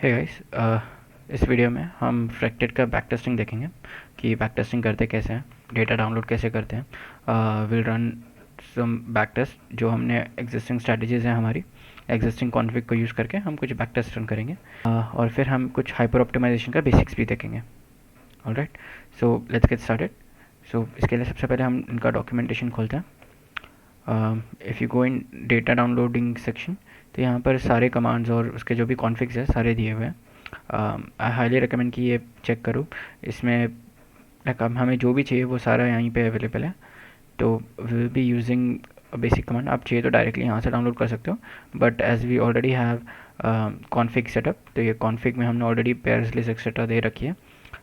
Hey guys, इस video में हम फ्रैक्टेड का बैक टेस्टिंग देखेंगे कि बैक टेस्टिंग करते कैसे हैं, डेटा डाउनलोड कैसे करते हैं। Will run some back test जो हमने एग्जिस्टिंग स्ट्रैटेजीज हैं हमारी एग्जिस्टिंग कॉन्फ़िग को यूज़ करके हम कुछ बैक टेस्ट रन करेंगे। और फिर हम कुछ हाइपर ऑप्टिमाइजेशन का बेसिक्स भी देखेंगे। Alright, so let's get started. So इसके लिए सबसे पहले हम इनका डॉक्यूमेंटेशन खोलते हैं। If you go in data downloading section, तो यहाँ पर सारे कमांड्स और उसके जो भी कॉन्फ़िग्स है सारे दिए हुए हैं। आई हाईली रिकमेंड कि ये चेक करो। इसमें हमें जो भी चाहिए वो सारा यहीं पे अवेलेबल है। तो will be using basic command. आप चाहिए तो डायरेक्टली यहाँ से डाउनलोड कर सकते हो, but as we already have config setup, तो ये कॉन्फ़िग में हमने ऑलरेडी पेयर्स लिस्ट एक्सेट्रा दे रखी है,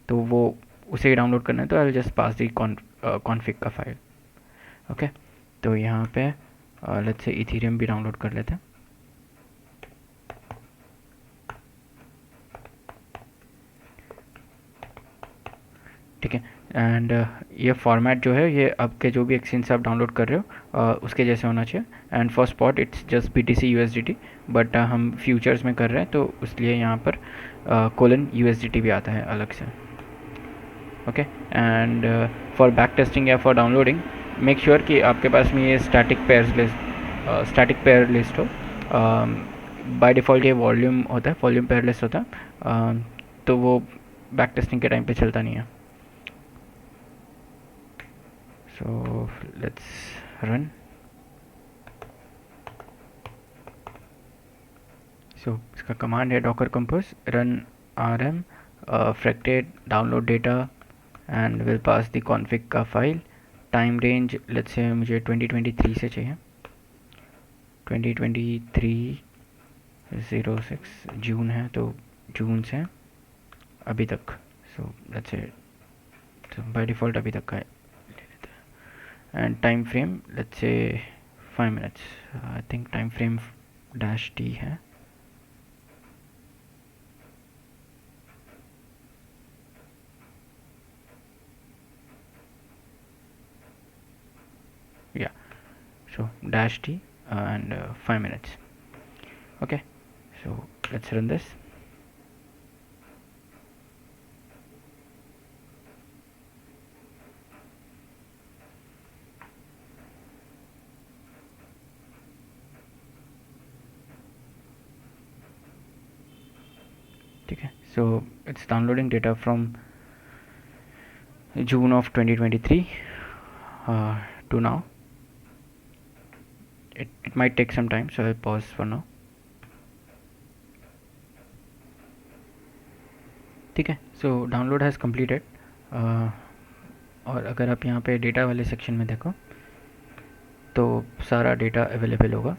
तो वो उसे ही डाउनलोड करना है। तो I will just pass the config का फाइल। ओके, तो यहाँ पे लेट्स से इथेरियम भी डाउनलोड कर लेते हैं। ठीक है, एंड ये फॉर्मेट जो है ये आपके जो भी एक्सचेंज से आप डाउनलोड कर रहे हो उसके जैसे होना चाहिए। And for spot it's just BTC USDT, but हम फ्यूचर्स में कर रहे हैं तो इसलिए यहाँ पर कोलन USDT भी आता है अलग से। Okay, and for back testing या फॉर डाउनलोडिंग मेक श्योर कि आपके पास में ये स्टैटिक पेयर लिस्ट हो। बाय डिफ़ॉल्ट ये वॉल्यूम होता है, वॉल्यूम पेयर लिस्ट होता है, तो वो बैक टेस्टिंग के टाइम पे चलता नहीं है। So let's run. So इसका कमांड है docker compose run rm fracted download data and will pass the config का file. Time range let's say मुझे 2023 से चाहिए, 2023 जून है तो जून से अभी तक। So let's say by default अभी तक का है। And time frame let's say 5 minutes. I think time frame -t है। Yeah, so -t and 5 minutes. Okay, so let's run this. ठीक है, so it's downloading data from June of 2023 to now. It might take some time, so I'll pause for now. ठीक है, so download has completed. और अगर आप यहाँ पे data वाले सेक्शन में देखो तो सारा डेटा अवेलेबल होगा।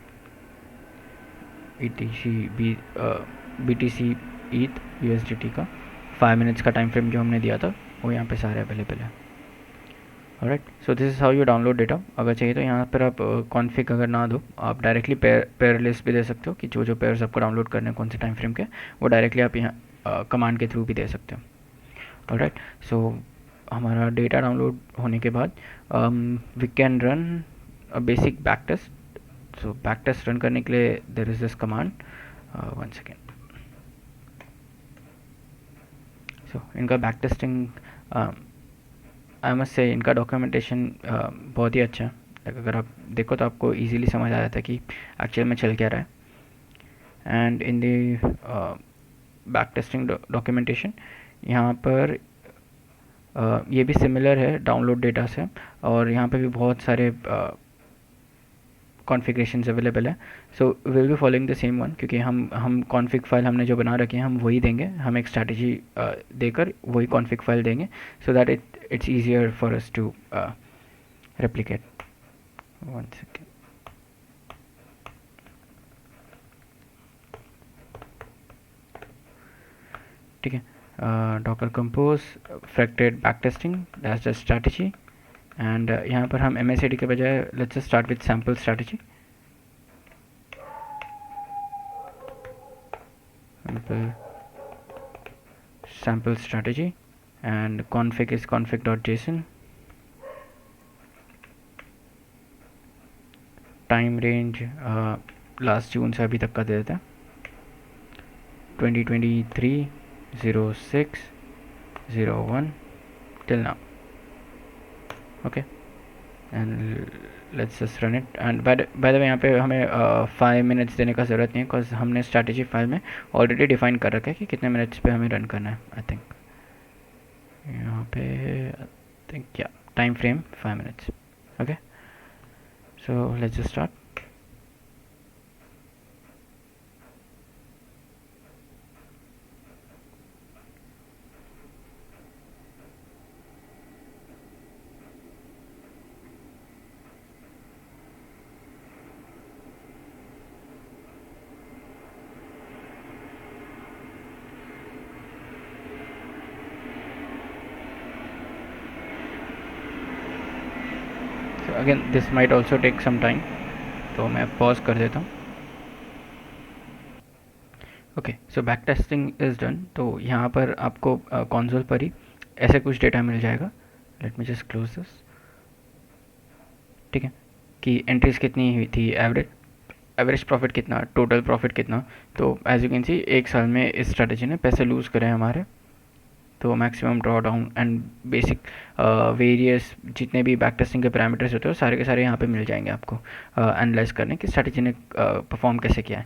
BTC ETH USDT का 5 मिनट्स का टाइम फ्रेम जो हमने दिया था वो यहाँ पे सारे अवेलेबल है। Alright, so this is how you download data. अगर चाहिए तो यहाँ पर आप कॉन्फ़िग अगर ना दो, आप डायरेक्टली पेयर लिस्ट भी दे सकते हो कि जो जो पेयर्स आपको डाउनलोड करने हैं कौन से टाइम फ्रेम के, वो डायरेक्टली आप यहाँ कमांड के थ्रू भी दे सकते हो। ऑलराइट, सो हमारा डेटा डाउनलोड होने के बाद we can run a basic back test. So back test run करने के लिए there is this command, one second. So इनका back testing I must say इनका डॉक्यूमेंटेशन बहुत ही अच्छा है। अगर आप देखो तो आपको इजीली समझ आ जाता है कि एक्चुअल में चल क्या रहा है। And in the back testing documentation यहाँ पर ये भी सिमिलर है डाउनलोड डेटा से, और यहाँ पे भी बहुत सारे कॉन्फ़िगरेशंस अवेलेबल है। So will be following the same one, क्योंकि हम कॉन्फ़िग फाइल हमने जो बना रखे हैं हम वही देंगे। हम एक स्ट्रैटेजी देकर वही कॉन्फ़िग फाइल देंगे, so that it's easier for us to replicate. One second. ठीक है, docker compose fracted backtesting, that's the strategy. and यहाँ पर हम MSAD के बजाय let's just start with sample strategy. sample strategy and config is config.json. Time range last June से अभी तक का दे देते हैं। 2023 06 01 till now. Okay, and let's just run it. And by the way, यहाँ पे हमें 5 minutes देने का ज़रूरत नहीं है, बिकॉज हमने स्ट्रैटेजी फाइल में ऑलरेडी डिफाइन कर रखा है कि कितने मिनट्स पे हमें रन करना है. आई थिंक यहाँ पे आई थिंक या time frame 5 minutes. Okay, so let's just start. Again this might also take some time, तो मैं पॉज कर देता हूँ. Okay, so back testing is done. तो यहाँ पर आपको कंसोल पर ही ऐसे कुछ डेटा मिल जाएगा. Late me just close this. ठीक है, कि एंट्रीज कितनी हुई थी, एवरेज प्रॉफिट कितना, टोटल प्रॉफिट कितना. तो एज यू कैन सी एक साल में इस स्ट्रेटजी ने पैसे लूज़ करे हमारे. तो maximum draw down and basic various जितने भी बैक टेस्टिंग के पैरामीटर्स होते हैं सारे के सारे यहाँ पे मिल जाएंगे आपको एनालाइज करने कि स्ट्रैटेजी ने परफॉर्म कैसे किया है.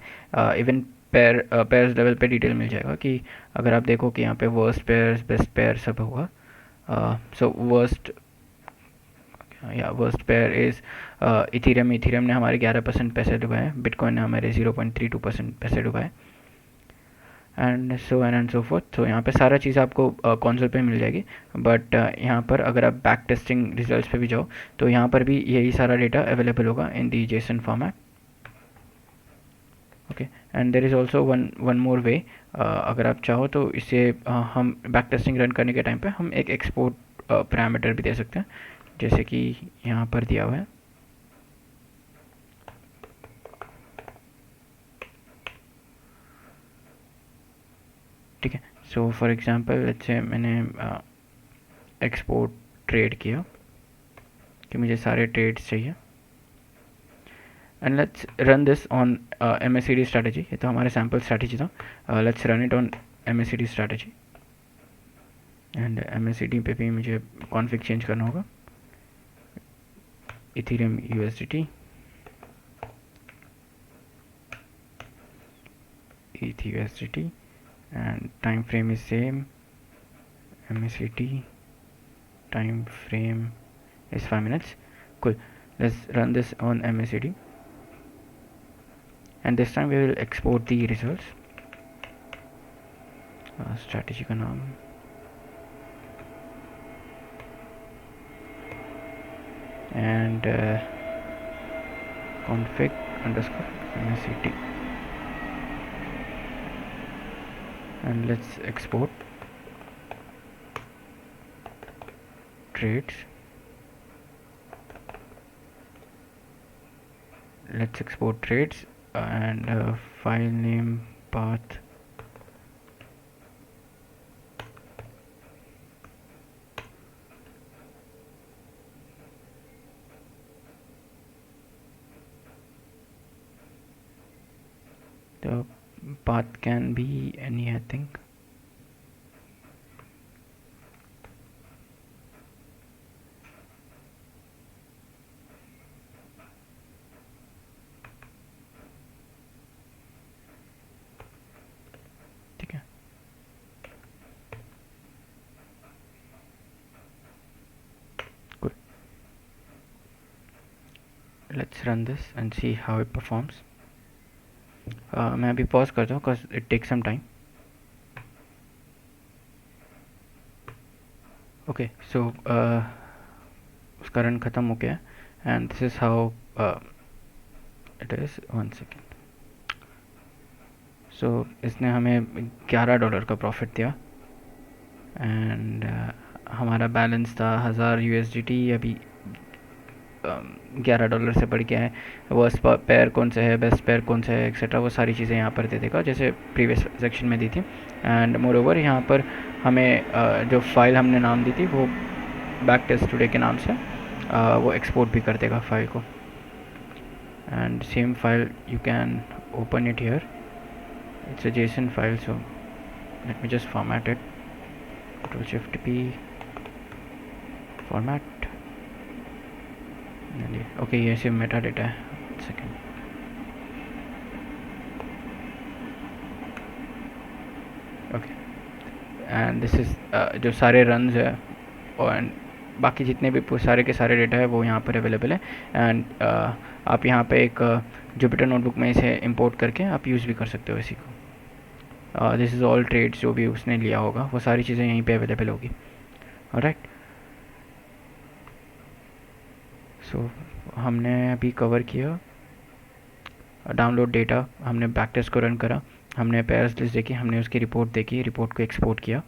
इवन पेयर्स लेवल पे डिटेल मिल जाएगा कि अगर आप देखो कि यहाँ पे वर्स्ट पेयर्स, बेस्ट पेयर सब होगा. सो वर्स्ट पेयर इज़ इथीरियम ने हमारे 11% पैसे डुबाए, बिटकॉइन ने हमारे 0.32% पैसे डुबाए, and so and so forth. तो यहाँ पे सारा चीज़ आपको कंसोल पे मिल जाएगी. बट यहाँ पर अगर आप बैक टेस्टिंग रिजल्ट्स पे भी जाओ तो यहाँ पर भी यही सारा डेटा अवेलेबल होगा in the JSON format. Okay, and there is also one more way. अगर आप चाहो तो इसे हम बैक टेस्टिंग रन करने के टाइम पे हम एक एक्सपोर्ट पैरामीटर भी दे सकते हैं, जैसे कि यहाँ पर दिया हुआ है. ठीक है, so for example let's say मैंने एक्सपोर्ट ट्रेड किया कि मुझे सारे ट्रेड्स चाहिए, and let's run this on MACD strategy. ये तो हमारे सैम्पल स्ट्रैटेजी था. Let's run it on MACD strategy. And MACD पे भी मुझे कॉन्फ़िग चेंज करना होगा. Ethereum USDT, ETH/USDT, and time frame is same. MACD time frame is 5 minutes. Cool, let's run this on MACD, and this time we will export the results. Strategy का नाम and config underscore MACD, and let's export trades. Let's export trades and file name path the path can be any, I think. ठीक है, good. Let's run this and see how it performs. मैं अभी pause करता हूँ because it take some time. Okay, so उसका run ख़त्म हो गया and this is how it is. 1 second. So इसने हमें $11 का प्रॉफिट दिया एंड हमारा बैलेंस था 1000 USDT. अभी $11 से बढ़ गया है. वर्स्ट पेयर कौन सा है, बेस्ट पेयर कौन सा है, एक्सेट्रा, वो सारी चीज़ें यहाँ पर दे देगा जैसे प्रीवियस सेक्शन में दी थी. एंड मोर ओवर यहाँ पर हमें जो फाइल हमने नाम दी थी वो बैक टेस्ट टुडे के नाम से वो एक्सपोर्ट भी कर देगा फाइल को. And same file you can open it here it's a JSON file, so let me just format it. Control Shift P, format. Okay, ये सिर्फ मेटा डेटा है. Second. Okay, and this is जो सारे runs है और बाकी जितने भी सारे के सारे डेटा है वो यहाँ पर अवेलेबल है. एंड आप यहाँ पे एक जुपिटर नोटबुक में इसे इंपोर्ट करके आप यूज़ भी कर सकते हो इसी को. दिस इज़ ऑल ट्रेड्स जो भी उसने लिया होगा वो सारी चीज़ें यहीं पे अवेलेबल होगी. ऑलराइट, सो हमने अभी कवर किया डाउनलोड डेटा, हमने बैक टेस्ट को रन करा, हमने पेयर्स लिस्ट देखी, हमने उसकी रिपोर्ट देखी, रिपोर्ट को एक्सपोर्ट किया.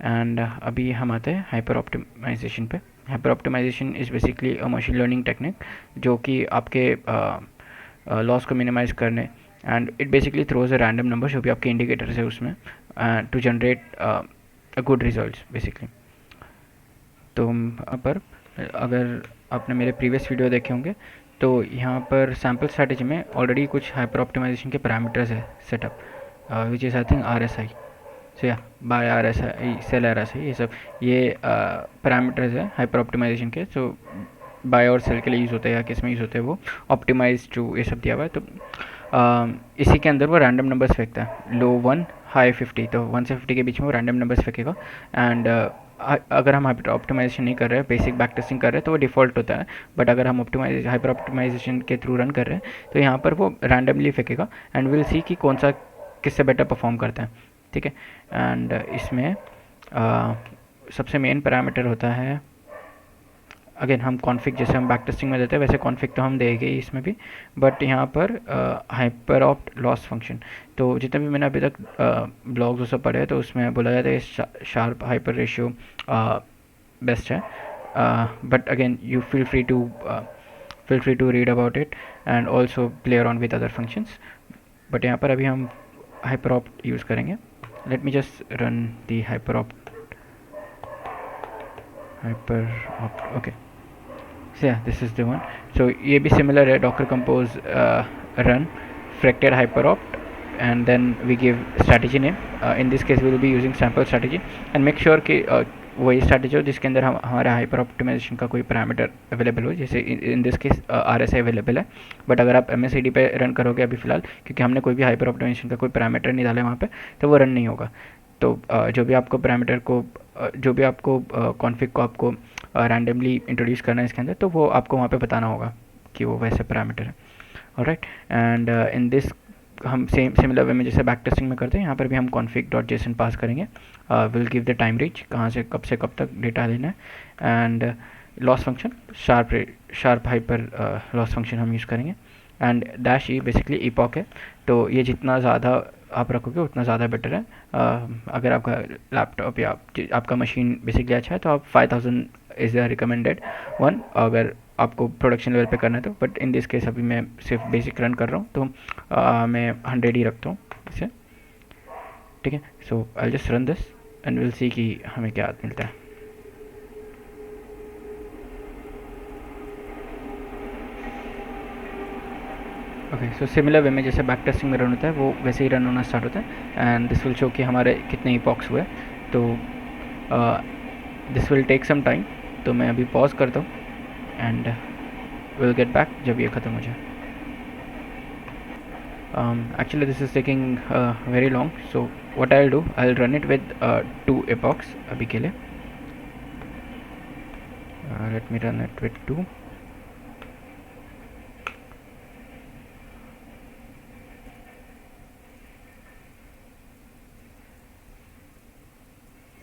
एंड अभी हम आते हैं हाइपर ऑप्टिमाइजेशन पे. Hyper optimization is basically a machine learning technique जो कि आपके लॉस को मिनिमाइज करने, and it basically throws a random number जो भी आपके इंडिकेटर्स है उसमें to generate a good results basically. तो यहाँ पर अगर आपने मेरे प्रीवियस वीडियो देखे होंगे तो यहाँ पर सैम्पल स्ट्रैटेजी में ऑलरेडी कुछ हाइपर ऑप्टिमाइजेशन के पैरामीटर्स है setup, which is I think RSI. सो या बाय RSI, सेल RSI, ये सब ये पैरामीटर्स है हाइपर ऑप्टिमाइजेशन के. सो बाय और सेल के लिए यूज़ होते हैं या किस में यूज़ होते हैं वो ऑप्टिमाइज टू ये सब दिया हुआ है. तो इसी के अंदर वो रैंडम नंबर्स फेंकता है, लो 1 हाई 50, तो 1 से 50 के बीच में वो रैंडम नंबर्स फेंकेगा. एंड अगर हम ऑप्टिमाइजेशन नहीं कर रहे हैं, बेसिक बैक टेस्टिंग कर रहे हैं तो वो डिफ़ॉल्ट होता है. बट अगर हम हाइपर ऑप्टिमाइजेशन के थ्रू रन कर रहे हैं तो यहाँ पर वो रैंडमली फेंकेगा एंड विल सी कि कौन सा किससे बेटर परफॉर्म करता है. ठीक है, एंड इसमें सबसे मेन पैरामीटर होता है, अगेन हम कॉन्फ़िग जैसे हम बैक टेस्टिंग में देते हैं वैसे कॉन्फ़िग तो हम देंगे ही इसमें भी, बट यहाँ पर हाइपर ऑप्ट लॉस फंक्शन. तो जितने भी मैंने अभी तक ब्लॉग्स सब पढ़े तो उसमें बोला जाता है शार्प हाइपर रेशियो बेस्ट है. But again you feel free to read about it and also play around with other functions. बट यहाँ पर अभी हम हाइपर ऑप्ट यूज़ करेंगे. Let me just run the hyper opt. Okay, so yeah, this is the one. So ये भी similar है, docker compose run fractal hyperopt and then we give strategy name. In this case we will be using sample strategy and make sure कि वही strategy हो जिसके अंदर हमारा hyper optimization का कोई parameter available हो. जैसे in this case RSI available है, but अगर आप MSID पे रन करोगे अभी फ़िलहाल, क्योंकि हमने कोई भी hyper optimization का कोई parameter नहीं डाला वहाँ पे, तो वो रन नहीं होगा. तो जो भी आपको पैरामीटर को जो भी आपको कॉन्फ़िग को आपको रैंडमली इंट्रोड्यूस करना है इसके अंदर, तो वो आपको वहाँ पे बताना होगा कि वो वैसे पैरामीटर है. ऑलराइट, एंड इन दिस हम सिमिलर वे में जैसे बैक टेस्टिंग में करते हैं यहाँ पर भी हम config.json पास करेंगे. Will give the time reach, कहाँ से कब तक डेटा लेना है, and loss function sharp hyper loss function हम यूज़ करेंगे. And dash E basically epoch है, तो ये जितना ज़्यादा आप रखोगे उतना ज़्यादा बेटर है. अगर आपका लैपटॉप या आपका मशीन बेसिकली अच्छा है तो आप 5000 इज़ द रिकमेंडेड वन अगर आपको प्रोडक्शन लेवल पे करना है तो. बट इन दिस केस अभी मैं सिर्फ बेसिक रन कर रहा हूँ तो मैं 100 ही रखता हूँ इसे. ठीक है, so I just run this and will see कि हमें क्या मिलता है. ओके, सो सिमिलर वे में जैसे बैक टेस्टिंग में रन होता है वो वैसे ही रन होना स्टार्ट होता है. एंड दिस विल शो कि हमारे कितने इपॉक्स हुए. तो this will take some time, तो मैं अभी पॉज करता हूँ एंड विल गेट बैक जब ये ख़त्म हो जाए. Actually this is taking very long, so what I will do, I will run it with 2 epochs अभी के लिए. Let me run it with 2.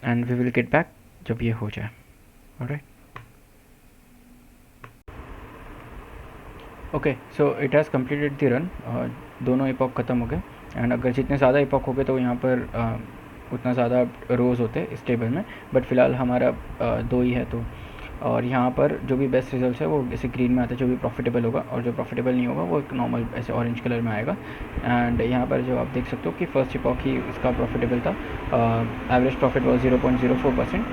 And we will get back जब ये हो जाए. Alright, okay, so it has completed the run. दोनों epoch ख़त्म हो गए. एंड अगर जितने ज़्यादा इपॉक हो गए तो यहाँ पर उतना ज़्यादा रोज़ होते हैं इस टेबल में, बट फ़िलहाल हमारा 2 ही है. तो और यहाँ पर जो भी बेस्ट रिजल्ट है वो जैसे ग्रीन में आता है, जो भी प्रॉफिटेबल होगा, और जो प्रॉफिटेबल नहीं होगा वो एक नॉर्मल ऐसे ऑरेंज कलर में आएगा. एंड यहाँ पर जो आप देख सकते हो कि फर्स्ट इपॉक ही इसका प्रॉफिटेबल था. एवरेज प्रॉफिट वॉज 0.04%,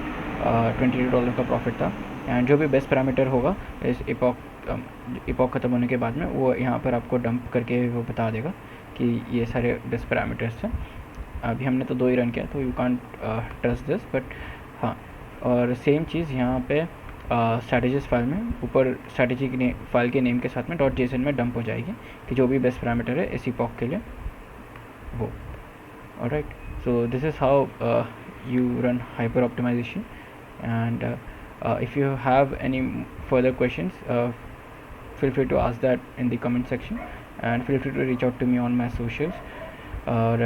$22 का प्रॉफिट था. एंड जो भी बेस्ट पैरामीटर होगा इस इपॉक ख़त्म होने के बाद में वो यहाँ पर आपको डंप करके वो बता देगा. कि ये सारे बेस्ट पैरामीटर्स हैं। अभी हमने तो 2 ही रन किया, तो you can't trust this, but हाँ। और सेम चीज़ यहाँ पे स्ट्रैटेजिस फाइल में ऊपर स्ट्रैटेजी की फाइल के नेम के साथ में .json में डंप हो जाएगी कि जो भी बेस्ट पैरामीटर है इसी पॉक के लिए वो। Alright, so this is how you run hyper optimization, and if you have any further questions, feel free to ask that in the comment section, and feel free to reach out to me on my socials, और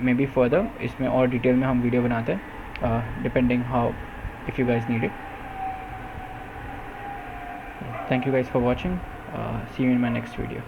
may be further इसमें और detail में हम video बनाते हैं depending how if you guys need it. Thank you guys for watching, see you in my next video.